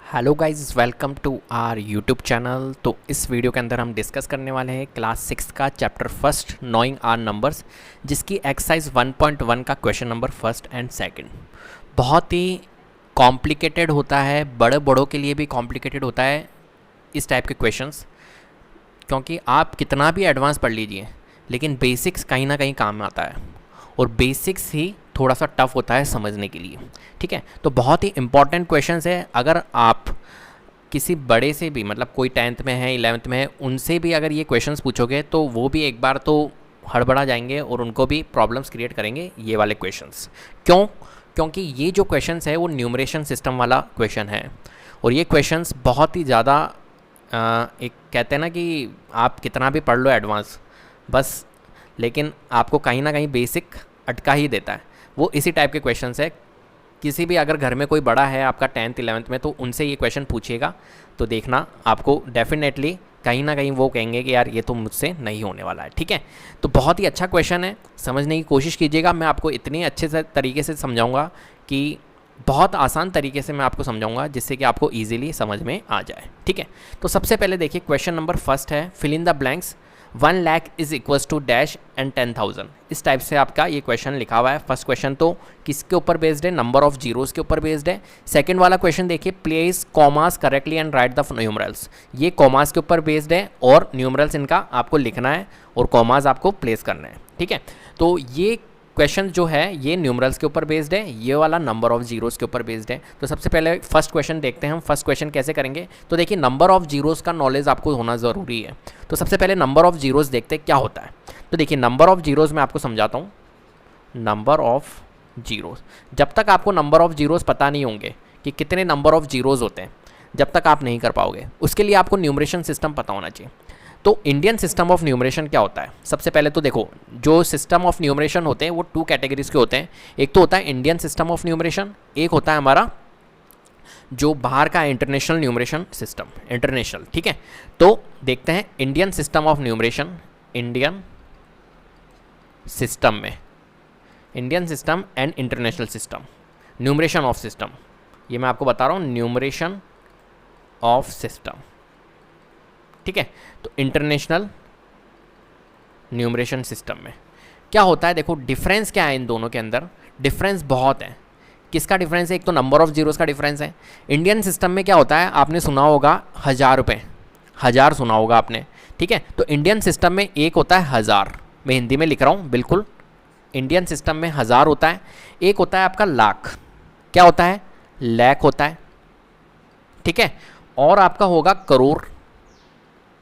Hello guys, welcome to our YouTube channel. तो इस video के अंदर हम डिस्कस करने वाले हैं क्लास 6 का chapter first knowing our numbers, जिसकी एक्सरसाइज 1.1 का question number first and second बहुत ही कॉम्प्लिकेटेड होता है, बड़ों के लिए भी कॉम्प्लिकेटेड होता है इस टाइप के क्वेश्चंस, क्योंकि आप कितना भी एडवांस पढ़ लीजिए लेकिन बेसिक्स कहीं ना कहीं काम में आता है और बेसिक्स ही थोड़ा सा टफ होता है समझने के लिए। ठीक है, तो बहुत ही इंपॉर्टेंट क्वेश्चंस है। अगर आप किसी बड़े से भी, मतलब कोई 10th में है, 11th में है, उनसे भी अगर ये क्वेश्चंस पूछोगे तो वो भी एक बार तो हड़बड़ा जाएंगे और उनको भी प्रॉब्लम्स क्रिएट करेंगे ये वाले क्वेश्चंस। क्यों? क्योंकि ये जो क्वेश्चंस है वो न्यूमरेशन सिस्टम वाला क्वेश्चन है और ये क्वेश्चंस बहुत ही ज़्यादा एक कहते हैं ना कि आप कितना भी पढ़ लो एडवांस बस, लेकिन आपको कहीं ना कहीं बेसिक अटका ही देता है। वो इसी टाइप के क्वेश्चंस है। किसी भी अगर घर में कोई बड़ा है आपका 10th 11th में, तो उनसे ये क्वेश्चन पूछिएगा तो देखना आपको डेफिनेटली कहीं ना कहीं वो कहेंगे कि यार ये तो मुझसे नहीं होने वाला है। ठीक है, तो बहुत ही अच्छा क्वेश्चन है, समझने की कोशिश कीजिएगा। मैं आपको इतने अच्छे से तरीके से समझाऊंगा कि बहुत आसान तरीके से मैं आपको समझाऊंगा जिससे कि आपको ईजिली समझ में आ जाए। ठीक है, तो सबसे पहले देखिए क्वेश्चन नंबर फर्स्ट है, fill in the blanks 1 lakh is equals to dash and 10,000। इस टाइप से आपका ये क्वेश्चन लिखा हुआ है। फर्स्ट क्वेश्चन तो किसके ऊपर बेस्ड है? नंबर ऑफ जीरोस के ऊपर बेस्ड है। सेकंड वाला क्वेश्चन देखिए, place commas correctly and right the numerals. ये कॉमास के ऊपर बेस्ड है और न्यूमरल्स इनका आपको लिखना है और कॉमास आपको प्लेस करना है। ठीक है, तो ये क्वेश्चन जो है ये न्यूमरल्स के ऊपर बेस्ड है, ये वाला नंबर ऑफ जीरोस के ऊपर बेस्ड है। तो सबसे पहले फर्स्ट क्वेश्चन देखते हैं हम। फर्स्ट क्वेश्चन कैसे करेंगे? तो देखिए नंबर ऑफ जीरोस का नॉलेज आपको होना ज़रूरी है। तो सबसे पहले नंबर ऑफ जीरोस देखते हैं क्या होता है। तो देखिए नंबर ऑफ जीरोस मैं आपको समझाता हूँ। नंबर ऑफ जीरोस, जब तक आपको नंबर ऑफ जीरोस पता नहीं होंगे कि कितने नंबर ऑफ जीरोस होते हैं, जब तक आप नहीं कर पाओगे। उसके लिए आपको न्यूमरेशन सिस्टम पता होना चाहिए। तो इंडियन सिस्टम ऑफ न्यूमरेशन क्या होता है? सबसे पहले तो देखो, जो सिस्टम ऑफ न्यूमरेशन होते हैं वो 2 कैटेगरीज के होते हैं। एक तो होता है इंडियन सिस्टम ऑफ न्यूमरेशन, एक होता है हमारा जो बाहर का इंटरनेशनल न्यूमरेशन सिस्टम, इंटरनेशनल। ठीक है, तो देखते हैं Indian system of numeration. Indian system में Indian system and international system, numeration of system, ये मैं आपको बता रहा हूँ, न्यूमरेशन ऑफ सिस्टम। ठीक है, तो इंटरनेशनल न्यूमरेशन सिस्टम में क्या होता है? देखो डिफरेंस क्या है इन दोनों के अंदर। डिफरेंस बहुत है। किसका डिफरेंस है? एक तो नंबर ऑफ जीरोस का डिफरेंस है। इंडियन सिस्टम में क्या होता है, आपने सुना होगा 1000 रुपये, 1000 सुना होगा आपने। ठीक है, तो इंडियन सिस्टम में एक होता है 1000, मैं हिंदी में लिख रहा हूँ बिल्कुल। इंडियन सिस्टम में 1000 होता है। एक होता है आपका लाख, क्या होता है? लाख होता है। ठीक है, और आपका होगा करोड़,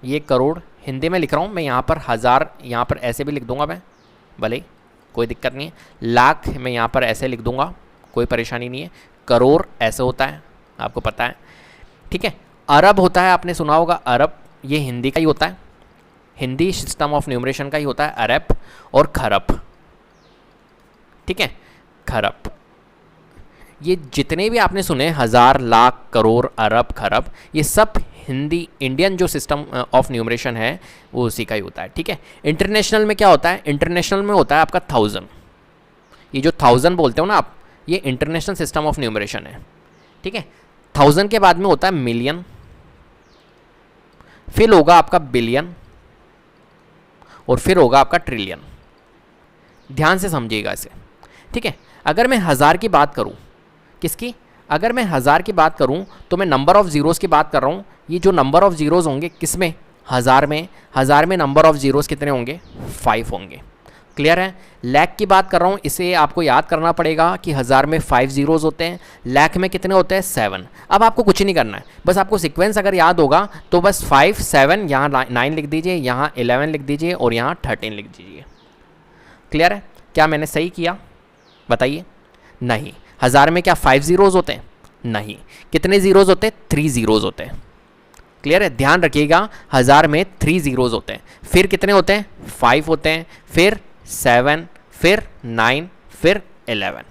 ये करोड़ हिंदी में लिख रहा हूँ मैं, यहाँ पर 1000 यहाँ पर ऐसे भी लिख दूंगा मैं, भले कोई दिक्कत नहीं है। लाख मैं यहाँ पर ऐसे लिख दूंगा, कोई परेशानी नहीं है। करोड़ ऐसे होता है, आपको पता है। ठीक है, अरब होता है, आपने सुना होगा अरब, ये हिंदी का ही होता है, हिंदी सिस्टम ऑफ न्यूमरेशन का ही होता है अरब। और खरब, ठीक है, खरब, ये जितने भी आपने सुने 1000 लाख करोड़ अरब खरब, ये सब हिंदी इंडियन जो सिस्टम ऑफ न्यूमरेशन है वो उसी का ही होता है। ठीक है, इंटरनेशनल में क्या होता है? इंटरनेशनल में होता है आपका 1000। ये जो 1000 बोलते हो ना आप, ये इंटरनेशनल सिस्टम ऑफ न्यूमरेशन है। ठीक है, 1000 के बाद में होता है मिलियन, फिर होगा आपका बिलियन और फिर होगा आपका ट्रिलियन। ध्यान से समझिएगा इसे। ठीक है, अगर मैं 1000 की बात करूं, किसकी? अगर मैं 1000 की बात करूं तो मैं नंबर ऑफ जीरोस की बात कर रहा हूं। ये जो नंबर ऑफ जीरोस होंगे किस में? 1000 में। 1000 में नंबर ऑफ जीरोस कितने होंगे? 5 होंगे। क्लियर है? लाख की बात कर रहा हूं, इसे आपको याद करना पड़ेगा कि 1000 में 5 जीरोस होते हैं, लाख में कितने होते हैं? 7। अब आपको कुछ नहीं करना है, बस आपको सीक्वेंस अगर याद होगा तो बस 5 7, यहाँ 9 लिख दीजिए, यहाँ 11 लिख दीजिए और यहाँ 13 लिख दीजिए। क्लियर है? क्या मैंने सही किया? बताइए। नहीं। 1000 में क्या 5 जीरोस होते हैं? नहीं। कितने जीरोस होते हैं? 3 जीरोस होते हैं। क्लियर है? ध्यान रखिएगा, 1000 में 3 जीरोस होते हैं। फिर कितने होते हैं? 5 होते हैं, फिर 7, फिर 9, फिर 11।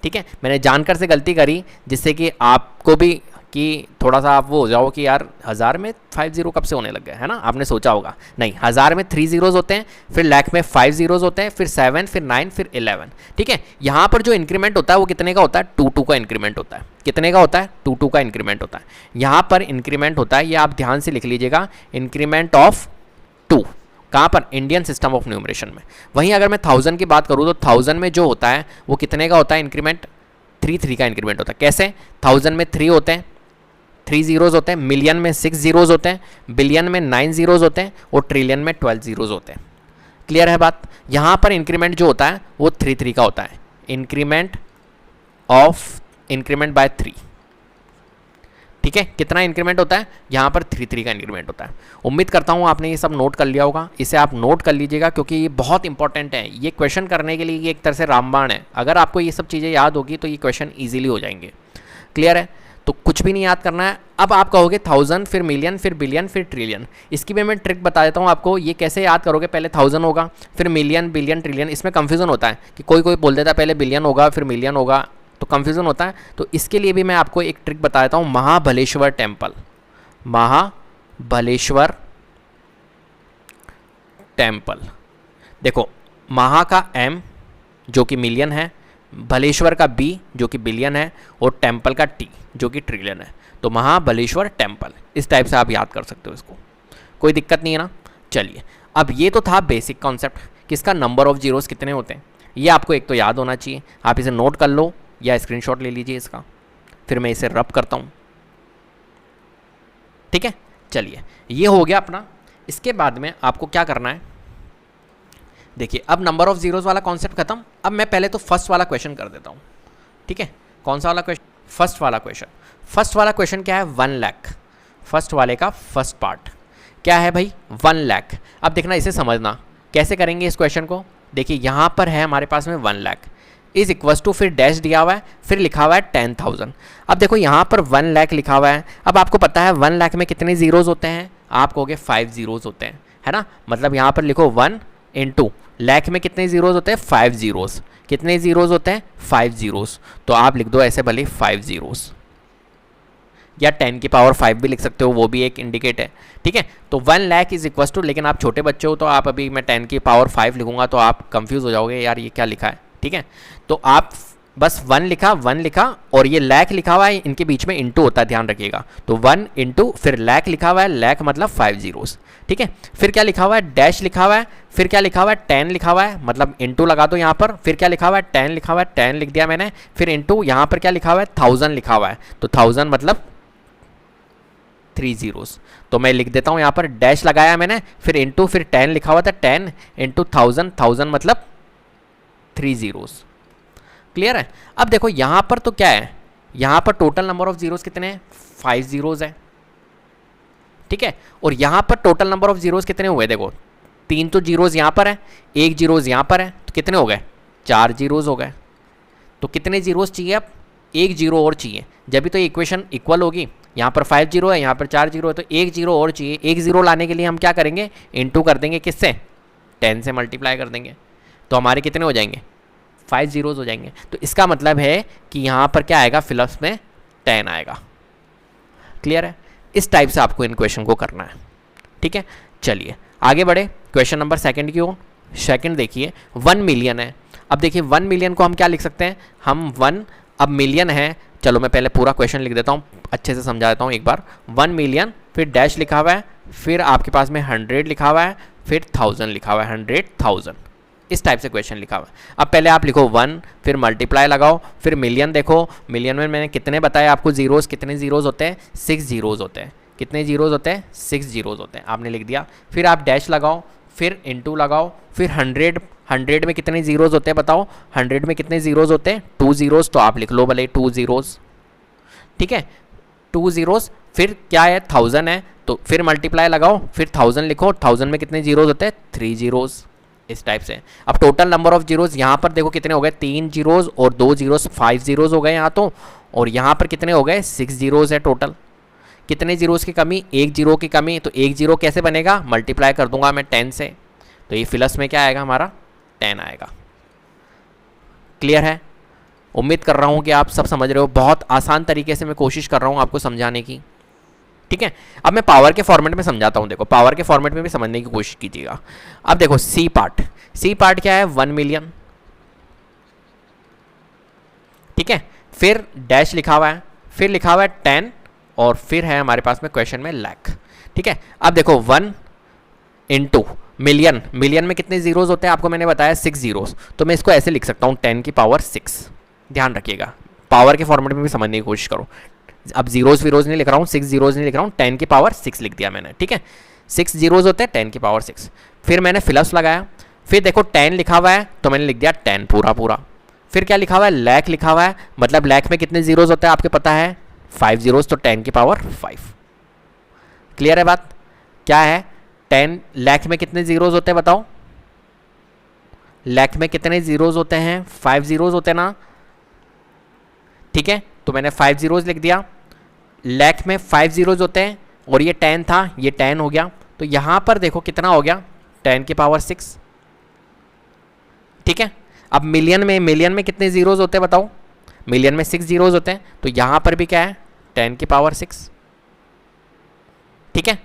ठीक है, मैंने जानकर से गलती करी जिससे कि आपको भी कि थोड़ा सा आप वो हो जाओ कि यार 1000 में 50 कब से होने लग गए, है ना, आपने सोचा होगा। नहीं, 1000 में 3 ज़ीरोज़ होते हैं, फिर लाख में 5 ज़ीरोज़ होते हैं, फिर 7, फिर 9, फिर 11। ठीक है, यहाँ पर जो इंक्रीमेंट होता है वो कितने का होता है, 2 का इंक्रीमेंट होता है। कितने का होता है, 2 का इंक्रीमेंट होता है। यहाँ पर इंक्रीमेंट होता है, ये आप ध्यान से लिख लीजिएगा, इंक्रीमेंट ऑफ 2। कहाँ पर, इंडियन सिस्टम ऑफ न्यूमरेशन में। वहीं अगर मैं 1000 की बात करूँ तो 1000 में जो होता है वो कितने का होता है इंक्रीमेंट, 3 का इंक्रीमेंट होता है। कैसे, 1000 में 3 होते हैं, 3 ज़ीरोज़ होते हैं, मिलियन में 6 ज़ीरोज़ होते हैं, बिलियन में 9 ज़ीरोज़ होते हैं और ट्रिलियन में 12 ज़ीरोज़ होते हैं। क्लियर है बात। यहाँ पर इंक्रीमेंट जो होता है वो 3 का होता है, इंक्रीमेंट बाय 3। ठीक है, कितना इंक्रीमेंट होता है यहाँ पर, 3 का इंक्रीमेंट होता है। उम्मीद करता हूँ आपने ये सब नोट कर लिया होगा, इसे आप नोट कर लीजिएगा क्योंकि ये बहुत इंपॉर्टेंट है। ये क्वेश्चन करने के लिए ये एक तरह से रामबाण है। अगर आपको ये सब चीज़ें याद होगी तो ये क्वेश्चन ईजिली हो जाएंगे। क्लियर है, तो कुछ भी नहीं याद करना है। अब आप कहोगे 1000, फिर मिलियन, फिर बिलियन, फिर ट्रिलियन। इसकी भी मैं ट्रिक बता देता हूँ आपको। ये कैसे याद करोगे, पहले 1000 होगा, फिर मिलियन, बिलियन, ट्रिलियन। इसमें कन्फ्यूजन होता है कि कोई बोल देता है पहले बिलियन होगा फिर मिलियन होगा, तो कन्फ्यूजन होता है। तो इसके लिए भी मैं आपको एक ट्रिक बता देता हूँ, महाबलेश्वर टेम्पल। महाबलेश्वर टेम्पल, देखो महा का M जो कि मिलियन है, भलेश्वर का B जो कि बिलियन है और टेम्पल का T जो कि ट्रिलियन है। तो महाबलेश्वर टेम्पल, इस टाइप से आप याद कर सकते हो इसको, कोई दिक्कत नहीं है ना। चलिए, अब ये तो था बेसिक कॉन्सेप्ट, किसका, नंबर ऑफ जीरोस कितने होते हैं। ये आपको एक तो याद होना चाहिए, आप इसे नोट कर लो या स्क्रीनशॉट ले लीजिए इसका, फिर मैं इसे रब करता हूँ। ठीक है, चलिए ये हो गया अपना। इसके बाद में आपको क्या करना है, देखिए अब नंबर ऑफ जीरोस वाला कॉन्सेप्ट खत्म। अब मैं पहले तो फर्स्ट वाला क्वेश्चन कर देता हूँ। ठीक है, कौन सा वाला क्वेश्चन, फर्स्ट वाला क्वेश्चन। फर्स्ट वाला क्वेश्चन क्या है, 1 लाख। फर्स्ट वाले का फर्स्ट पार्ट क्या है भाई, 1 लाख। अब देखना, इसे समझना कैसे करेंगे इस क्वेश्चन को। देखिए यहाँ पर है हमारे पास में 1 लाख इज इक्वस टू, फिर डैश दिया हुआ है, फिर लिखा हुआ है 10,000। अब देखो यहाँ पर 1 लाख लिखा हुआ है। अब आपको पता है 1 लाख में कितने ज़ीरोज़ होते हैं, आप कहोगे 5 ज़ीरोज़ होते हैं, है ना। मतलब यहाँ पर लिखो 1 इंटू लाख में कितने ज़ीरोज़ होते हैं, 5 ज़ीरोज़। कितने ज़ीरोज़ होते हैं, 5 ज़ीरोज़। तो आप लिख दो ऐसे भले 5 ज़ीरोज़, या 10 की पावर 5 भी लिख सकते हो, वो भी एक इंडिकेट है। ठीक है, तो 1 लाख इज इक्वस टू, लेकिन आप छोटे बच्चे हो तो आप अभी मैं 10 की पावर 5 लिखूंगा तो आप कंफ्यूज हो जाओगे, यार ये क्या लिखा है। ठीक है, तो आप बस 1 लिखा और ये लाख लिखा हुआ है, इनके बीच में इंटू होता है, ध्यान रखिएगा। तो 1 इंटू फिर लाख लिखा हुआ है, लाख मतलब 5 ज़ीरोज़। ठीक है, फिर क्या लिखा हुआ है, डैश लिखा हुआ है, फिर क्या लिखा हुआ है, 10 लिखा हुआ है, मतलब इंटू लगा दो यहाँ पर। फिर क्या लिखा हुआ है, 10 लिखा हुआ है, 10 लिख दिया मैंने, फिर इंटू यहाँ पर क्या लिखा हुआ है, 1000 लिखा हुआ है। तो 1000 मतलब 3 ज़ीरोज़। तो मैं लिख देता हूँ यहाँ पर, डैश लगाया मैंने, फिर इंटू, फिर 10 लिखा हुआ था, 10 इंटू 1000 मतलब 3 ज़ीरोज़। क्लियर है। अब देखो यहाँ पर तो क्या है, यहाँ पर टोटल नंबर ऑफ जीरोज़ कितने हैं, 5 ज़ीरोज़ है। ठीक है, और यहाँ पर टोटल नंबर ऑफ जीरोज़ कितने हुए, देखो 3 तो जीरोज़ यहाँ पर है, 1 जीरोज़ यहाँ पर है, तो कितने हो गए, 4 जीरोज़ हो गए। तो कितने जीरोज़ चाहिए, अब 1 जीरो और चाहिए, जब भी तो इक्वेशन इक्वल होगी। यहाँ पर 5 जीरो है, यहाँ पर 4 जीरो है, तो 1 जीरो और चाहिए। 1 जीरो लाने के लिए हम क्या करेंगे, इंटू कर देंगे, किससे, 10 से मल्टीप्लाई कर देंगे, तो हमारे कितने हो जाएंगे, 5 ज़ीरोज़ हो जाएंगे। तो इसका मतलब है कि यहाँ पर क्या आएगा, फिलअप्स में 10 आएगा। क्लियर है, इस टाइप से आपको इन क्वेश्चन को करना है। ठीक है, चलिए आगे बढ़े क्वेश्चन नंबर सेकंड की ओर। सेकंड देखिए, 1 मिलियन है। अब देखिए 1 मिलियन को हम क्या लिख सकते हैं, हम 1, अब मिलियन है, चलो मैं पहले पूरा क्वेश्चन लिख देता हूँ, अच्छे से समझा देता हूँ एक बार। 1 मिलियन, फिर डैश लिखा हुआ है, फिर आपके पास में 100 लिखा हुआ है, फिर 1000 लिखा हुआ है, 100,000। इस टाइप से क्वेश्चन लिखा हुआ है। अब पहले आप लिखो 1, फिर मल्टीप्लाई लगाओ, फिर मिलियन देखो, मिलियन में मैंने कितने बताया आपको ज़ीरोज़, कितने ज़ीरोज़ होते हैं, 6 ज़ीरोज़ होते हैं। कितने ज़ीरोज़ होते हैं, 6 ज़ीरोज़ होते हैं, आपने लिख दिया। फिर आप डैश लगाओ, फिर इंटू लगाओ, फिर 100 में कितने ज़ीरोज़ होते हैं बताओ, 100 में कितने ज़ीरोज़ होते हैं, 2 ज़ीरोज़, तो आप लिख लो भले 2 ज़ीरोज़। ठीक है, 2 ज़ीरोज़, फिर क्या है, 1000 है, तो फिर मल्टीप्लाई लगाओ, फिर 1000 लिखो, 1000 में कितने ज़ीरोज़ होते हैं, 3 ज़ीरोज़। इस टाइप से। अब टोटल नंबर ऑफ जीरोज़ यहाँ पर देखो कितने हो गए, 3 जीरोज़ और 2 जीरोज़, 5 जीरोज़ हो गए यहाँ तो, और यहाँ पर कितने हो गए, 6 जीरोज़ है टोटल। कितने जीरोज़ की कमी, 1 जीरो की कमी, तो 1 जीरो कैसे बनेगा, मल्टीप्लाई कर दूंगा मैं 10 से, तो ये फिलस में क्या आएगा हमारा, 10 आएगा। क्लियर है। उम्मीद कर रहा हूँ कि आप सब समझ रहे हो। बहुत आसान तरीके से मैं कोशिश कर रहा हूँ आपको समझाने की, ठीक है। अब मैं पावर के फॉर्मेट में समझाता हूँ। देखो पावर के फॉर्मेट में भी समझने की कोशिश कीजिएगा। अब देखो सी पार्ट क्या है, 1 मिलियन, ठीक है। फिर डैश लिखा हुआ है, फिर लिखा हुआ है 10, और फिर है हमारे पास में क्वेश्चन में लाख, ठीक है। अब देखो 1 इंटू मिलियन, मिलियन में कितने जीरोस होते हैं आपको मैंने बताया 6 जीरोस, तो मैं इसको ऐसे लिख सकता हूँ 10 की पावर 6। ध्यान रखिएगा, पावर के फॉर्मेट में भी समझने की कोशिश करो। अब जीरोस वीरोज नहीं लिख रहा हूँ, 6 जीरोस नहीं लिख रहा हूँ, 10 की पावर 6 लिख दिया मैंने, ठीक है। 6 जीरोस होते हैं, 10 की पावर 6। फिर मैंने फिलअप्स लगाया, फिर देखो 10 लिखा हुआ है तो मैंने लिख दिया 10 पूरा पूरा। फिर क्या लिखा हुआ है, लाख लिखा हुआ है, मतलब लाख में कितने जीरोस होते हैं आपको पता है 5 जीरोस, तो 10 की पावर 5। क्लियर है बात, क्या है 10 लाख में कितने जीरोस होते हैं बताओ, लाख में कितने जीरोस होते हैं, 5 जीरोस होते हैं ना, ठीक है। तो मैंने 5 जीरोस लिख दिया, लाख में 5 जीरोस होते हैं, और ये 10 था, ये 10 हो गया, तो यहां पर देखो कितना हो गया 10 की पावर 6, ठीक है। अब मिलियन में कितने जीरोस होते हैं बताओ, मिलियन में 6 जीरोस होते हैं, तो यहां पर भी क्या है 10 की पावर 6, ठीक है।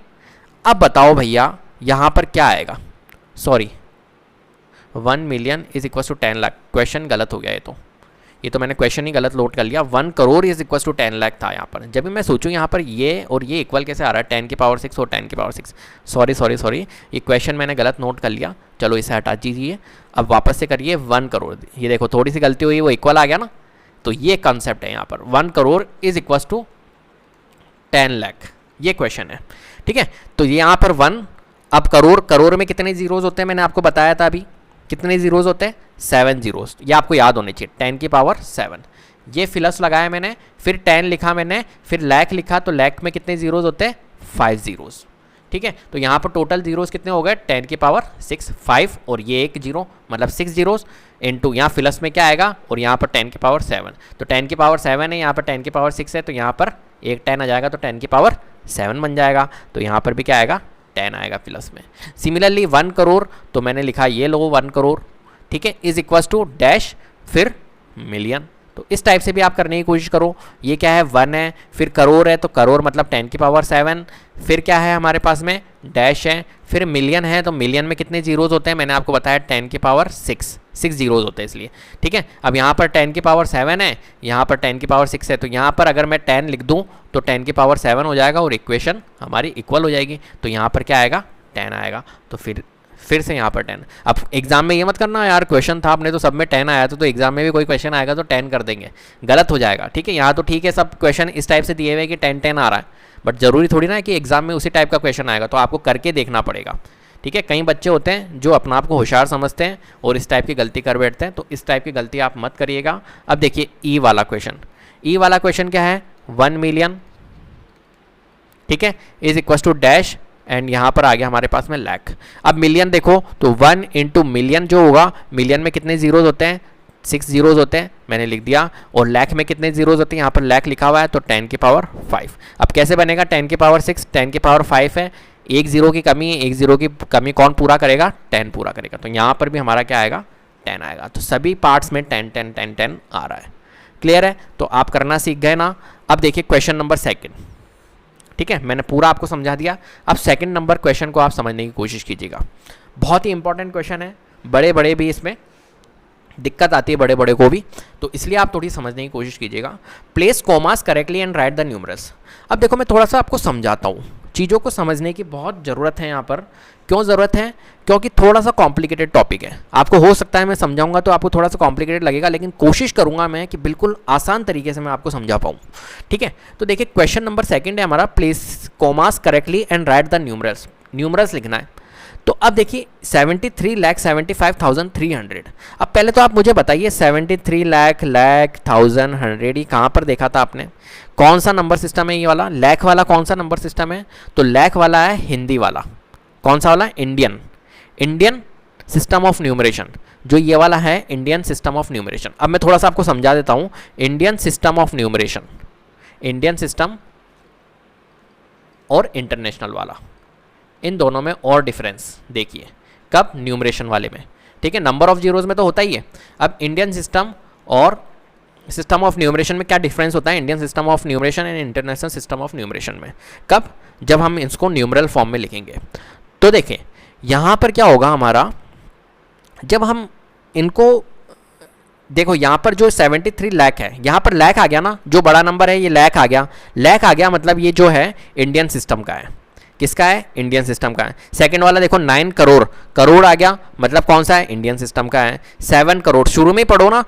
अब बताओ भैया यहां पर क्या आएगा, sorry 1 million is equal to 10 lakh, question गलत हो गया ये तो मैंने क्वेश्चन ही गलत लोड कर लिया। 1 crore is equal to 10 lakh था यहाँ पर। जब भी मैं सोचूं यहाँ पर ये और ये इक्वल कैसे आ रहा है 10 की पावर 6 और 10 की पावर 6, सॉरी ये क्वेश्चन मैंने गलत नोट कर लिया, चलो इसे हटा दीजिए। अब वापस से करिए 1 करोड़, ये देखो थोड़ी सी गलती हुई, वो इक्वल आ गया ना, तो ये कंसेप्ट है यहाँ पर 1 crore is equal to 10 lakh, ये क्वेश्चन है, ठीक है। तो ये यहाँ पर 1, अब करोड़ में कितने जीरोस होते हैं मैंने आपको बताया था अभी, कितने जीरोस होते हैं 7 जीरोस, ये आपको याद होने चाहिए 10 की पावर 7। ये फिलस लगाया मैंने, फिर 10 लिखा मैंने, फिर लाख लिखा, तो लाख में कितने जीरोस होते हैं 5 जीरोस, ठीक है। तो यहाँ पर टोटल जीरोस कितने हो गए 10 की पावर 6, 5 और ये एक जीरो, मतलब 6 जीरोस इंटू यहाँ फिलस में क्या आएगा, और यहाँ पर 10 की पावर 7, तो 10 की पावर 7 है, यहाँ पर 10 की पावर 6 है, तो यहाँ पर एक 10 आ जाएगा, तो 10 की पावर 7 बन जाएगा, तो यहाँ पर भी क्या आएगा 10 आएगा प्लस में। सिमिलरली 1 करोड़, तो मैंने लिखा ये लो 1 करोड़, ठीक है, इज इक्वल टू डैश फिर मिलियन। तो इस टाइप से भी आप करने की कोशिश करो। ये क्या है 1 है, फिर करोड़ है, तो करोड़ मतलब 10 की पावर 7, फिर क्या है हमारे पास में डैश है, फिर मिलियन है, तो मिलियन में कितने जीरोस होते हैं मैंने आपको बताया 10 की पावर 6 जीरोस होते हैं इसलिए, ठीक है। अब यहाँ पर 10 की पावर 7 है, यहाँ पर 10 की पावर 6 है, तो यहाँ पर अगर मैं 10 लिख दूँ तो 10 की पावर 7 हो जाएगा और इक्वेशन हमारी इक्वल हो जाएगी, तो यहाँ पर क्या आएगा 10 आएगा। तो फिर से यहाँ पर 10। अब एग्जाम में ये मत करना यार क्वेश्चन था अपने तो सब में 10 आया था, तो एग्जाम में भी कोई क्वेश्चन आएगा तो 10 कर देंगे, गलत हो जाएगा, ठीक है। यहाँ तो ठीक है सब क्वेश्चन इस टाइप से दिए हुए कि 10 आ रहा है, बट जरूरी थोड़ी ना है कि एग्जाम में उसी टाइप का क्वेश्चन आएगा, तो आपको करके देखना पड़ेगा, ठीक है। कई बच्चे होते हैं जो अपना आप को होशियार समझते हैं और इस टाइप की गलती कर बैठते हैं, तो इस टाइप की गलती आप मत करिएगा। अब देखिए ई वाला क्वेश्चन क्या है 1 मिलियन, ठीक है, is equal to dash and यहाँ पर आ गया हमारे पास में लाख। अब मिलियन देखो तो 1 इंटू मिलियन जो होगा, मिलियन में कितने जीरोस होते हैं 6 जीरोस होते हैं, मैंने लिख दिया, और लाख में कितने जीरोस होते हैं यहाँ पर लाख लिखा हुआ है, तो 10 की पावर 5। अब कैसे बनेगा 10 की पावर 6, 10 की पावर 5 है, एक जीरो की कमी है, एक जीरो की कमी कौन पूरा करेगा 10 पूरा करेगा, तो यहाँ पर भी हमारा क्या आएगा 10 आएगा। तो सभी पार्ट्स में 10 10 10 10 आ रहा है, क्लियर है। तो आप करना सीख गए ना। अब देखिए क्वेश्चन नंबर 2, ठीक है, मैंने पूरा आपको समझा दिया। अब सेकंड नंबर क्वेश्चन को आप समझने की कोशिश कीजिएगा, बहुत ही इंपॉर्टेंट क्वेश्चन है, बड़े भी इसमें दिक्कत आती है बड़े को भी, तो इसलिए आप थोड़ी समझने की कोशिश कीजिएगा। Place commas correctly and right the numerals. अब देखो मैं थोड़ा सा आपको समझाता हूँ, चीज़ों को समझने की बहुत ज़रूरत है यहाँ पर। क्यों ज़रूरत है, क्योंकि थोड़ा सा कॉम्प्लिकेटेड टॉपिक है। आपको हो सकता है मैं समझाऊंगा तो आपको थोड़ा सा कॉम्प्लिकेटेड लगेगा, लेकिन कोशिश करूंगा मैं कि बिल्कुल आसान तरीके से मैं आपको समझा पाऊँ, ठीक है। तो देखिए क्वेश्चन नंबर 2 है हमारा, place commas correctly and right the numerals लिखना है। तो अब देखिए 73,75,300। अब पहले तो आप मुझे बताइए 73 लाख 1,000 ये कहाँ पर देखा था आपने, कौन सा नंबर सिस्टम है ये वाला, लाख वाला कौन सा नंबर सिस्टम है, तो लाख वाला है हिंदी वाला, कौन सा वाला, इंडियन सिस्टम ऑफ न्यूमरेशन, जो ये वाला है इंडियन सिस्टम ऑफ न्यूमरेशन। अब मैं थोड़ा सा आपको समझा देता हूँ, इंडियन सिस्टम और इंटरनेशनल वाला, इन दोनों में और डिफरेंस देखिए, कब, न्यूमरेशन वाले में, ठीक है। नंबर ऑफ जीरोज में तो होता ही है। अब इंडियन सिस्टम और सिस्टम ऑफ न्यूमरेशन में क्या डिफरेंस होता है Indian system of numeration and international system of numeration में? कब? जब हम इसको न्यूमरल फॉर्म में लिखेंगे। तो देखें यहाँ पर क्या होगा हमारा, जब हम इनको देखो यहाँ पर जो 73 लाख है, यहाँ पर लाख आ गया ना, जो बड़ा नंबर है ये लाख आ गया, लाख आ गया मतलब ये जो है इंडियन सिस्टम का है। किसका है? इंडियन सिस्टम का है। सेकंड वाला देखो 9 करोड़, करोड़ आ गया मतलब कौन सा है? इंडियन सिस्टम का है। 7 करोड़ शुरू में ही पढ़ो ना,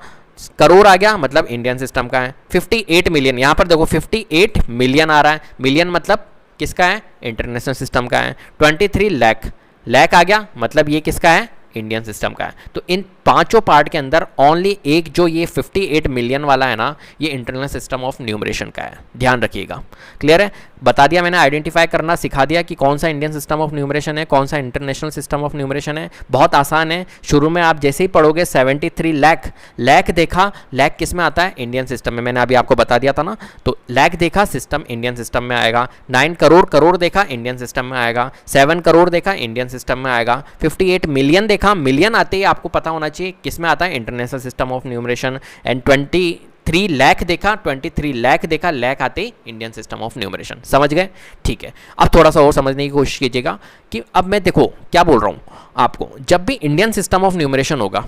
करोड़ आ गया मतलब इंडियन सिस्टम का है। 58 मिलियन, यहाँ पर देखो 58 मिलियन आ रहा है, मिलियन मतलब किसका है? इंटरनेशनल सिस्टम का है। 23 लाख, लाख आ गया मतलब ये किसका है? इंडियन सिस्टम का है। तो इन पांचों पार्ट के अंदर ओनली एक जो ये 58 मिलियन वाला है ना, ये इंटरनल सिस्टम ऑफ न्यूमरेशन का है। ध्यान रखिएगा। क्लियर है? बता दिया मैंने, आइडेंटिफाई करना सिखा दिया कि कौन सा इंडियन सिस्टम ऑफ न्यूमरेशन है, कौन सा इंटरनेशनल सिस्टम ऑफ न्यूमरेशन है। बहुत आसान है। शुरू में आप जैसे ही पढ़ोगे 73 लाख, लाख देखा, लाख किस में आता है? इंडियन सिस्टम में। मैंने अभी आपको बता दिया था ना, तो लाख देखा सिस्टम इंडियन सिस्टम में आएगा। 9 करोड़, करोड़ देखा इंडियन सिस्टम में आएगा। 7 करोड़ देखा इंडियन सिस्टम में आएगा। 58 मिलियन देखा, मिलियन आते ही आपको पता होना चाहिए किस में आता है? International system of numeration. And 23 lakh देखा, 23 लाख देखा, लाख आते ही इंडियन सिस्टम ऑफ न्यूमरेशन। समझ गए? ठीक है। अब थोड़ा सा और समझने की कोशिश कीजिएगा कि अब मैं देखो क्या बोल रहा हूँ आपको। जब भी इंडियन सिस्टम ऑफ न्यूमरेशन होगा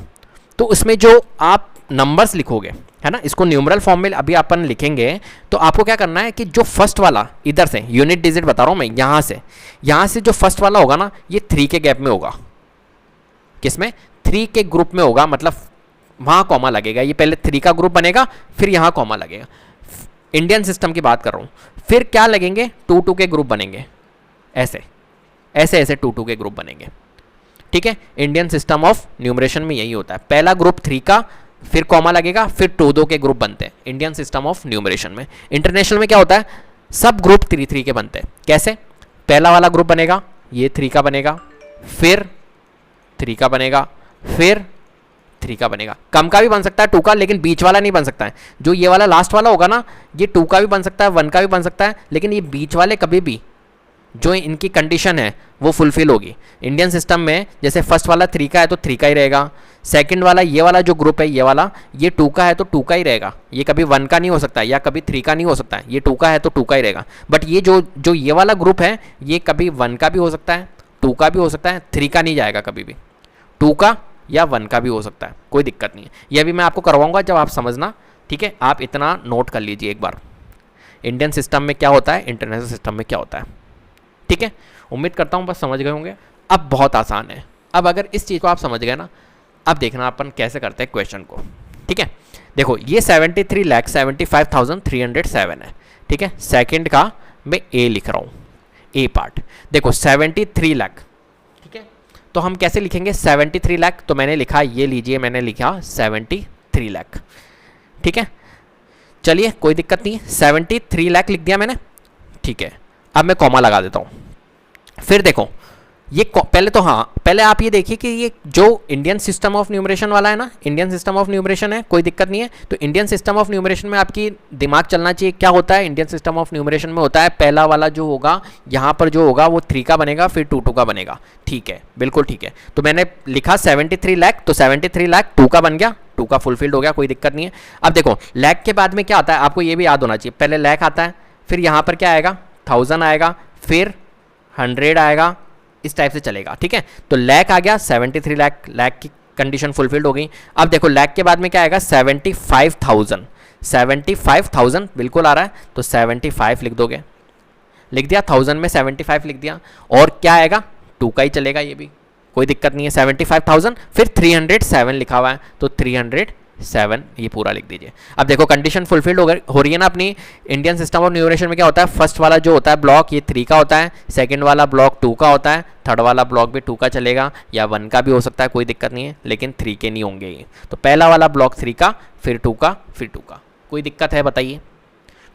तो उसमें जो आप नंबर्स लिखोगे, है ना, इसको न्यूमरल फॉर्म में अभी अपन लिखेंगे, तो आपको क्या करना है कि जो फर्स्ट वाला इधर से यूनिट डिजिट बता रहा हूँ मैं, यहाँ से जो फर्स्ट वाला होगा ना, ये 3 के गैप में होगा। किसमें? 3 के ग्रुप में होगा, मतलब वहाँ कॉमा लगेगा। ये पहले 3 का ग्रुप बनेगा, फिर यहाँ कॉमा लगेगा। इंडियन सिस्टम की बात कर रहा हूँ। फिर क्या लगेंगे? 2 के ग्रुप बनेंगे, ऐसे ऐसे ऐसे 2 के ग्रुप बनेंगे। ठीक है? इंडियन सिस्टम ऑफ न्यूमरेशन में यही होता है। पहला ग्रुप 3 का, फिर कॉमा लगेगा, फिर 2 के ग्रुप बनते हैं इंडियन सिस्टम ऑफ न्यूमरेशन में। इंटरनेशनल में क्या होता है? सब ग्रुप 3 के बनते हैं। कैसे? पहला वाला ग्रुप बनेगा, ये 3 का बनेगा, फिर 3 का बनेगा, फिर 3 का बनेगा। कम का भी बन सकता है 2 का, लेकिन बीच वाला नहीं बन सकता है। जो ये वाला लास्ट वाला होगा ना, ये 2 का भी बन सकता है, 1 का भी बन सकता है, लेकिन ये बीच वाले कभी भी जो इनकी कंडीशन है वो फुलफिल होगी। इंडियन सिस्टम में जैसे फर्स्ट वाला 3 का है तो 3 का ही रहेगा। सेकंड वाला ये वाला जो ग्रुप है, ये वाला, ये 2 का है तो 2 का ही रहेगा। ये कभी 1 का नहीं हो सकता है या कभी 3 का नहीं हो सकता है। ये 2 का है तो 2 का ही रहेगा। बट ये जो ये वाला ग्रुप है, ये कभी 1 का भी हो सकता है, 2 का भी हो सकता है, 3 का नहीं जाएगा कभी भी। 2 का या 1 का भी हो सकता है, कोई दिक्कत नहीं है। यह भी मैं आपको करवाऊंगा जब आप समझना। ठीक है? आप इतना नोट कर लीजिए एक बार, इंडियन सिस्टम में क्या होता है, इंटरनेशनल सिस्टम में क्या होता है। ठीक है? उम्मीद करता हूँ बस समझ गए होंगे। अब बहुत आसान है। अब अगर इस चीज़ को आप समझ गए ना, अब देखना अपन कैसे करते हैं क्वेश्चन को। ठीक है? देखो ये 73,75,307 है। ठीक है? सेकंड का मैं ए लिख रहा हूँ, ए पार्ट। देखो 73 लाख, ठीक है, तो हम कैसे लिखेंगे 73 लाख? तो मैंने लिखा, ये लीजिए, मैंने लिखा 73 लाख। ठीक है? चलिए कोई दिक्कत नहीं है, 73 लाख लिख दिया मैंने। ठीक है, अब मैं कॉमा लगा देता हूँ। फिर देखो ये पहले तो, हाँ पहले आप ये देखिए कि ये जो इंडियन सिस्टम ऑफ न्यूमरेशन वाला है ना, इंडियन सिस्टम ऑफ न्यूमरेशन है, कोई दिक्कत नहीं है। तो इंडियन सिस्टम ऑफ न्यूमरेशन में आपकी दिमाग चलना चाहिए। क्या होता है इंडियन सिस्टम ऑफ न्यूमरेशन में? होता है पहला वाला जो होगा, यहाँ पर जो होगा वो 3 का बनेगा, फिर 2 का बनेगा। ठीक है, बिल्कुल ठीक है। तो मैंने लिखा 73 लाख, तो 73 लाख 2 का बन गया, 2 का फुलफिल्ड हो गया, कोई दिक्कत नहीं है। अब देखो लाख के बाद में क्या आता है, आपको ये भी याद होना चाहिए। पहले लाख आता है, फिर यहाँ पर क्या आएगा, 1000 आएगा, फिर 100 आएगा, इस टाइप से चलेगा। ठीक है? तो लाख आ गया, 73 लाख, लाख की कंडीशन फुलफिल्ड हो गई। अब देखो लाख के बाद में क्या आएगा, 75,000, 75,000 बिल्कुल आ रहा है, तो 75 लिख दोगे, लिख दिया, 1000 में 75 लिख दिया। और क्या आएगा, 2 का ही चलेगा, ये भी कोई दिक्कत नहीं है। 75,000, फिर 307 लिखा हुआ है, तो 307 ये पूरा लिख दीजिए। अब देखो कंडीशन फुलफिल्ड हो रही है ना अपनी। इंडियन सिस्टम ऑफ न्यूमरेशन में क्या होता है, फर्स्ट वाला जो होता है ब्लॉक ये 3 का होता है, सेकंड वाला ब्लॉक 2 का होता है, थर्ड वाला ब्लॉक भी 2 का चलेगा, या 1 का भी हो सकता है, कोई दिक्कत नहीं है, लेकिन 3 के नहीं होंगे ये। तो पहला वाला ब्लॉक 3 का, फिर 2 का, फिर 2 का। कोई दिक्कत है बताइए?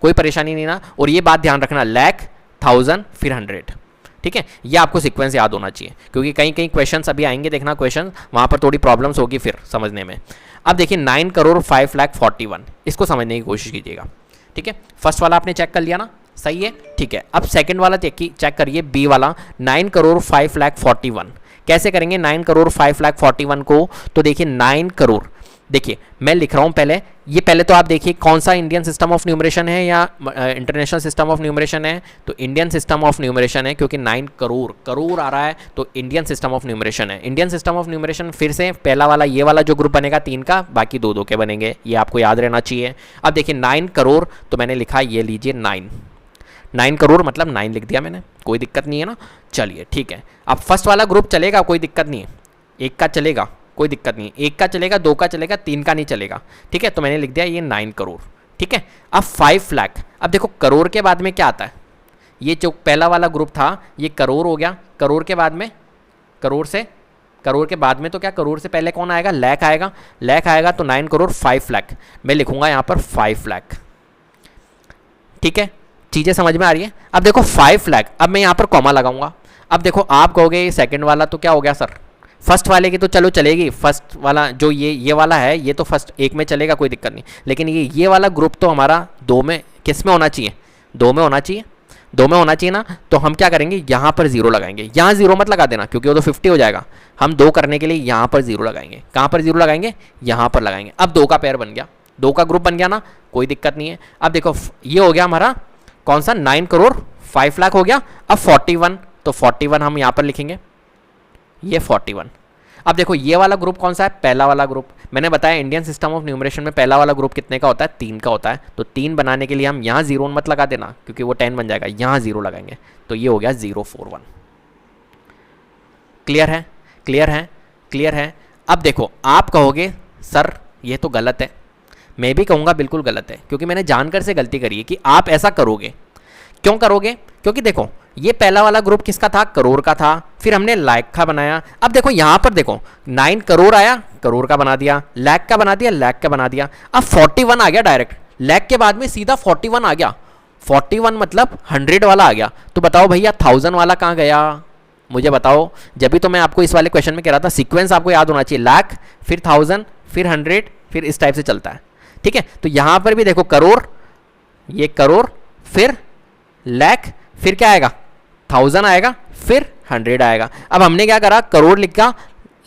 कोई परेशानी नहीं ना? और ये बात ध्यान रखना, लाख, 1000 फिर 100। ठीक है? ये आपको सीक्वेंस याद होना चाहिए, क्योंकि कहीं कहीं क्वेश्चंस अभी आएंगे, देखना क्वेश्चन, वहाँ पर थोड़ी प्रॉब्लम्स होगी फिर समझने में। अब देखिए 9 करोड़ 5,41,000, इसको समझने की कोशिश कीजिएगा। ठीक है? फर्स्ट वाला आपने चेक कर लिया ना, सही है? ठीक है, अब सेकंड वाला चेक करिए, बी वाला 9 करोड़ 5,41,000। कैसे करेंगे 9 करोड़ 5,41,000 को? तो देखिए 9 करोड़ देखिए मैं लिख रहा हूँ पहले, ये पहले तो आप देखिए कौन सा इंडियन सिस्टम ऑफ न्यूमरेशन है या इंटरनेशनल सिस्टम ऑफ न्यूमरेशन है। तो इंडियन सिस्टम ऑफ न्यूमरेशन है, क्योंकि 9 करोड़ करोड़ आ रहा है तो इंडियन सिस्टम ऑफ न्यूमरेशन है। इंडियन सिस्टम ऑफ न्यूमरेशन फिर से पहला वाला ये वाला जो ग्रुप बनेगा 3 का, बाकी 2 के बनेंगे, ये आपको याद रहना चाहिए। अब देखिए 9 करोड़, तो मैंने लिखा ये लीजिए 9 करोड़ मतलब 9 लिख दिया मैंने, कोई दिक्कत नहीं है ना। चलिए ठीक है, अब फर्स्ट वाला ग्रुप चलेगा, कोई दिक्कत नहीं है, 1 का चलेगा कोई दिक्कत नहीं, 1 का चलेगा, 2 का चलेगा, 3 का नहीं चलेगा, ठीक है। तो मैंने लिख दिया ये 9 करोड़, ठीक है। अब 5 लाख, अब देखो करोड़ के बाद में क्या आता है, ये जो पहला वाला ग्रुप था ये करोड़ हो गया, करोड़ के बाद में करोड़ के बाद में तो क्या, करोड़ से पहले कौन आएगा, लाख आएगा, लाख आएगा तो 9 करोड़ 5 लाख, मैं लिखूंगा यहाँ पर 5 लाख, ठीक है। चीज़ें समझ में आ रही है। अब देखो 5 लाख, अब मैं यहाँ पर कॉमा लगाऊंगा। अब देखो आप कहोगे सेकंड वाला तो क्या हो गया सर, फर्स्ट वाले की तो चलो चलेगी, फर्स्ट वाला जो ये वाला है ये तो फर्स्ट 1 में चलेगा, कोई दिक्कत नहीं, लेकिन ये वाला ग्रुप तो हमारा 2 में, किस में होना चाहिए, 2 में होना चाहिए, 2 में होना चाहिए ना। तो हम क्या करेंगे, यहाँ पर 0 लगाएंगे, यहाँ 0 मत लगा देना क्योंकि वो तो 50 हो जाएगा। हम 2 करने के लिए यहाँ पर 0 लगाएंगे, कहाँ पर 0 लगाएंगे, यहाँ पर लगाएंगे। अब 2 का पेयर बन गया, 2 का ग्रुप बन गया ना, कोई दिक्कत नहीं है। अब देखो ये हो गया हमारा कौन सा, 9 करोड़ 5 लाख हो गया। अब 41, तो 41 हम यहाँ पर लिखेंगे, ये 41। अब देखो ये वाला ग्रुप कौन सा है, पहला वाला ग्रुप। मैंने बताया इंडियन सिस्टम ऑफ न्यूमरेशन में पहला वाला ग्रुप कितने का होता है, 3 का होता है। तो 3 बनाने के लिए हम यहाँ 0 मत लगा देना क्योंकि वो 10 बन जाएगा, यहाँ 0 लगाएंगे, तो ये हो गया 041। क्लियर है, क्लियर है, क्लियर है। अब देखो आप कहोगे सर ये तो गलत है, मैं भी कहूँगा बिल्कुल गलत है, क्योंकि मैंने जानकर से गलती करी है कि आप ऐसा करोगे। क्यों करोगे, क्योंकि देखो ये पहला वाला ग्रुप किसका था, करोड़ का था, फिर हमने लाख का बनाया। अब देखो यहाँ पर देखो 9 करोड़ आया, करोड़ का बना दिया, लाख का बना दिया, लाख का बना दिया। अब 41 आ गया डायरेक्ट, लाख के बाद में सीधा 41 आ गया, 41 मतलब 100 वाला आ गया। तो बताओ भैया 1000 वाला कहाँ गया, मुझे बताओ। जब भी तो मैं आपको इस वाले क्वेश्चन में कह रहा था सीक्वेंस आपको याद होना चाहिए, लाख फिर 1000 फिर 100 फिर इस टाइप से चलता है, ठीक है। तो यहाँ पर भी देखो करोड़, ये करोड़ फिर लाख, फिर क्या आएगा 1000 आएगा, फिर 100 आएगा। अब हमने क्या करा, करोड़ लिखा,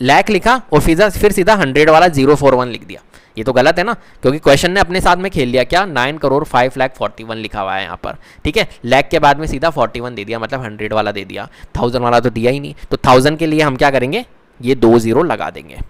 लाख लिखा और फिर सीधा 100 वाला 041 लिख दिया। ये तो गलत है ना, क्योंकि क्वेश्चन ने अपने साथ में खेल लिया, क्या 9 करोड़ 5 लाख 41 लिखा हुआ है यहाँ पर, ठीक है। लाख के बाद में सीधा 41 दे दिया, मतलब 100 वाला दे दिया, 1000 वाला तो दिया ही नहीं। तो 1000 के लिए हम क्या करेंगे, ये 2 0 लगा देंगे।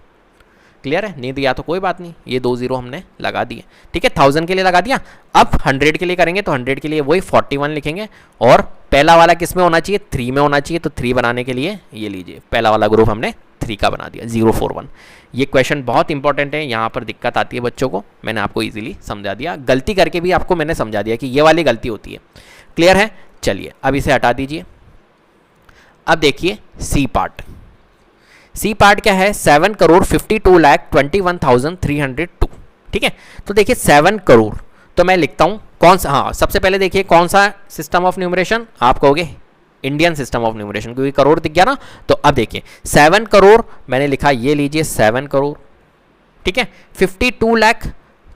क्लियर है, नहीं दिया तो कोई बात नहीं, ये 2 0 हमने लगा दिए, ठीक है। 1000 के लिए लगा दिया। अब 100 के लिए करेंगे तो 100 के लिए वही 41 लिखेंगे, और पहला वाला किस में होना चाहिए, 3 में होना चाहिए। तो 3 बनाने के लिए ये लीजिए पहला वाला ग्रुप हमने 3 का बना दिया, 041। ये क्वेश्चन बहुत इंपॉर्टेंट है, यहाँ पर दिक्कत आती है बच्चों को, मैंने आपको ईजिली समझा दिया, गलती करके भी आपको मैंने समझा दिया कि ये वाली गलती होती है। क्लियर है, चलिए अब इसे हटा दीजिए। अब देखिए सी पार्ट, सी पार्ट क्या है, 7 करोड़ 52 लाख 21,302, ठीक है। तो देखिए 7 करोड़, तो मैं लिखता हूं कौन सा, हाँ सबसे पहले देखिए कौन सा सिस्टम ऑफ न्यूमरेशन, आप कहोगे इंडियन सिस्टम ऑफ न्यूमरेशन, क्योंकि करोड़ दिख गया ना। तो अब देखिए 7 करोड़ मैंने लिखा, ये लीजिए 7 करोड़, ठीक है। 52 लाख,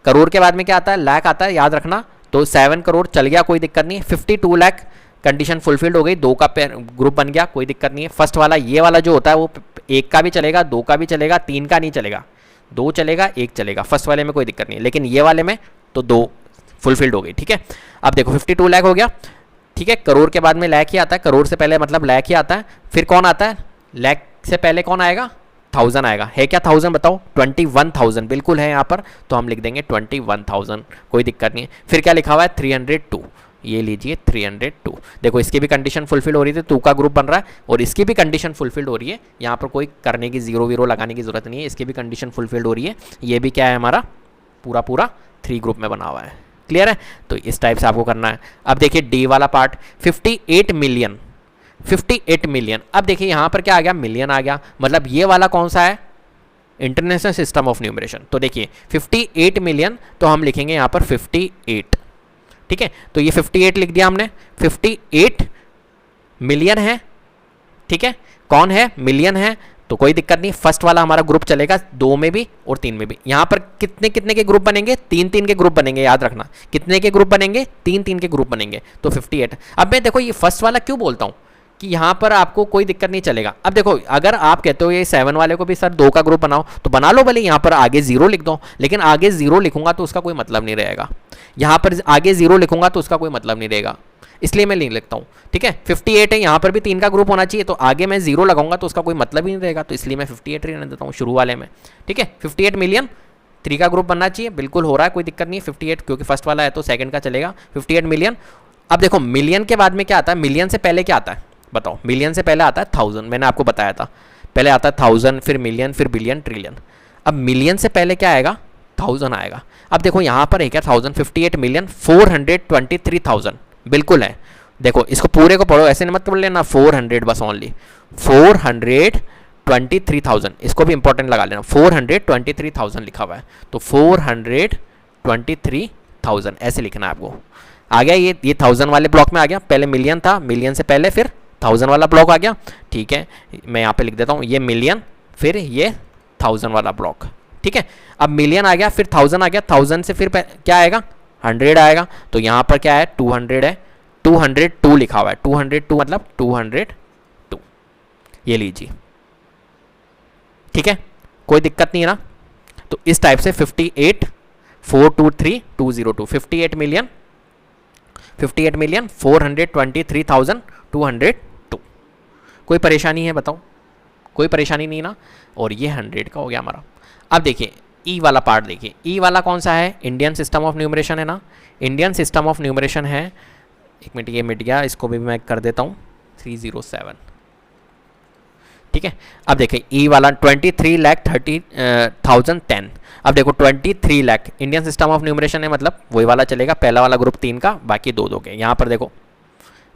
करोड़ के बाद में क्या आता है, लाख आता है, याद रखना। तो 7 करोड़ चल गया, कोई दिक्कत नहीं है। 52 लाख कंडीशन फुलफिल्ड हो गई, 2 का ग्रुप बन गया, कोई दिक्कत नहीं है। फर्स्ट वाला ये वाला जो होता है वो 1 का भी चलेगा, 2 का भी चलेगा, 3 का नहीं चलेगा, 2 चलेगा, 1 चलेगा। फर्स्ट वाले में कोई दिक्कत नहीं है, लेकिन ये वाले में तो 2 फुलफिल्ड हो गई, ठीक है। अब देखो 52 लाख हो गया, ठीक है। करोड़ के बाद में लाख ही आता है, करोड़ से पहले मतलब लाख ही आता है। फिर कौन आता है, लाख से पहले कौन आएगा, 1000 आएगा। है क्या 1000 बताओ, 21,000 बिल्कुल है यहाँ पर, तो हम लिख देंगे 21,000, कोई दिक्कत नहीं है। फिर क्या लिखा हुआ है, 302, ये लीजिए 302। देखो इसकी भी कंडीशन फुलफिल हो रही थी, 2 का ग्रुप बन रहा है, और इसकी भी कंडीशन फुलफिल्ड हो रही है। यहाँ पर कोई करने की 0 0 लगाने की जरूरत नहीं है, इसकी भी कंडीशन फुलफिल्ड हो रही है। ये भी क्या है, हमारा पूरा पूरा 3 ग्रुप में बना हुआ है। क्लियर है, तो इस टाइप से आपको करना है। अब देखिए डी वाला पार्ट, 58 मिलियन, 58 मिलियन। अब देखिए यहाँ पर क्या आ गया, मिलियन आ गया, मतलब ये वाला कौन सा है, इंटरनेशनल सिस्टम ऑफ न्यूमरेशन। तो देखिए 58 मिलियन, तो हम लिखेंगे यहाँ पर 58, ठीक है। तो ये 58 लिख दिया हमने, 58 मिलियन है, ठीक है। कौन है, मिलियन है, तो कोई दिक्कत नहीं। फर्स्ट वाला हमारा ग्रुप चलेगा 2 में भी और 3 में भी। यहाँ पर कितने कितने के ग्रुप बनेंगे, 3 के ग्रुप बनेंगे, याद रखना। कितने के ग्रुप बनेंगे, 3 के ग्रुप बनेंगे, तो 58। अब मैं देखो ये फर्स्ट वाला क्यों बोलता हूँ, कि यहाँ पर आपको कोई दिक्कत नहीं चलेगा। अब देखो अगर आप कहते हो ये 7 वाले को भी सर 2 का ग्रुप बनाओ तो बना लो, भले यहाँ पर आगे 0 लिख दो, लेकिन आगे 0 लिखूंगा तो उसका कोई मतलब नहीं रहेगा। यहाँ पर आगे 0 लिखूंगा तो उसका कोई मतलब नहीं रहेगा, इसलिए मैं नहीं लिखता हूँ। ठीक है, 58 है, यहाँ पर भी 3 का ग्रुप होना चाहिए, तो आगे मैं 0 लगाऊंगा तो उसका कोई मतलब ही नहीं रहेगा, तो इसलिए मैं 58 रहने देता हूँ शुरू वाले में। ठीक है, 58 मिलियन 3 का ग्रुप बनना चाहिए, बिल्कुल हो रहा है, कोई दिक्कत नहीं है। 58 क्योंकि फर्स्ट वाला है तो सेकंड का चलेगा, 58 मिलियन। अब देखो मिलियन के बाद में क्या आता है, मिलियन से पहले क्या आता है बताओ? मिलियन से पहले आता है 1000, मैंने आपको बताया था, पहले आता है 1000, फिर मिलियन, फिर बिलियन, ट्रिलियन। अब मिलियन से पहले क्या आएगा? 1000 आएगा। अब देखो यहाँ पर है क्या 1000, 58 मिलियन 423,000, बिल्कुल है। देखो इसको पूरे को पढ़ो, ऐसे मत पढ़ लेना 400 बस, ओनली 423,000, इसको भी इंपॉर्टेंट लगा लेना, 423,000 लिखा हुआ है, तो 423,000 ऐसे लिखना है आपको। आ गया ये 1000 वाले ब्लॉक में आ गया, पहले मिलियन था, मिलियन से पहले फिर 1000 वाला ब्लॉक आ गया। ठीक है, मैं यहाँ पे लिख देता हूँ ये मिलियन, फिर ये 1000 वाला ब्लॉक। ठीक है, अब मिलियन आ गया, फिर 1000 आ गया, 1000 से फिर क्या आएगा? 100 आएगा, तो यहाँ पर क्या है? 200 है, 202 लिखा हुआ है, 202 मतलब 202, ये लीजिए। ठीक है, कोई दिक्कत नहीं है ना? तो इस टाइप से 58,423,202, 58 मिलियन 423,202। कोई परेशानी है बताओ? कोई परेशानी नहीं ना? और ये 100 का हो गया हमारा। अब देखिए ई वाला पार्ट, देखिए ई वाला कौन सा है? इंडियन सिस्टम ऑफ न्यूमरेशन है ना, इंडियन सिस्टम ऑफ न्यूमरेशन है। एक मिनट, ये मिट गया, इसको भी मैं कर देता हूँ 307। ठीक है, अब देखिए ई वाला 23,30,010। अब देखो 23 lakh Indian system of numeration है, मतलब वही वाला चलेगा, पहला वाला ग्रुप 3 का, बाकी 2 के। यहाँ पर देखो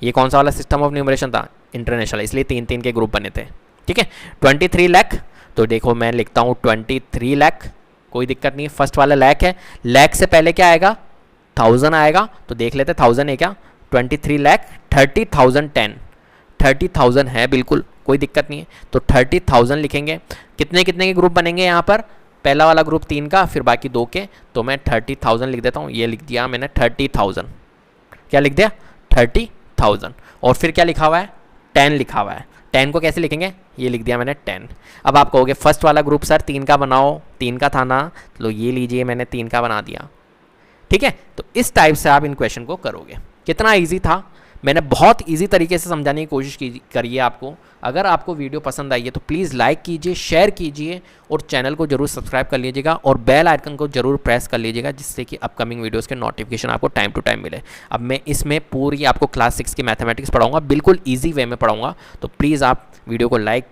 ये कौन सा वाला सिस्टम ऑफ न्यूमरेशन था? इंटरनेशनल, इसलिए 3 के ग्रुप बने थे। ठीक है, 23 लाख, तो देखो मैं लिखता हूँ 23 लाख, कोई दिक्कत नहीं है, फर्स्ट वाला लैख है, लैख से पहले क्या आएगा? 1000 आएगा, तो देख लेते 1000 है क्या? 23,30,010, 30,000 है, बिल्कुल कोई दिक्कत नहीं है, तो 30,000 लिखेंगे। कितने कितने के ग्रुप बनेंगे यहाँ पर? पहला वाला ग्रुप 3 का, फिर बाकी 2 के, तो मैं 30,000 लिख देता हूँ, ये लिख दिया मैंने 30,000। क्या लिख दिया? 30,000। और फिर क्या लिखा हुआ है? 10 लिखा हुआ है, 10 को कैसे लिखेंगे? ये लिख दिया मैंने 10। अब आप कहोगे फर्स्ट वाला ग्रुप सर 3 का बनाओ, 3 का था ना, तो ये लीजिए मैंने 3 का बना दिया। ठीक है, तो इस टाइप से आप इन क्वेश्चन को करोगे। कितना ईजी था, मैंने बहुत इजी तरीके से समझाने की कोशिश करी है आपको। अगर आपको वीडियो पसंद आई है तो प्लीज़ लाइक कीजिए, शेयर कीजिए और चैनल को जरूर सब्सक्राइब कर लीजिएगा और बेल आइकन को जरूर प्रेस कर लीजिएगा, जिससे कि अपकमिंग वीडियोस के नोटिफिकेशन आपको टाइम टू टाइम मिले। अब मैं इसमें पूरी आपको क्लास 6 की मैथमेटिक्स पढ़ाऊँगा, बिल्कुल ईजी वे में पढ़ाऊँगा, तो प्लीज़ आप वीडियो को लाइक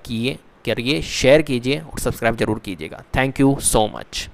करिए, शेयर कीजिए और सब्सक्राइब जरूर कीजिएगा। Thank you so much.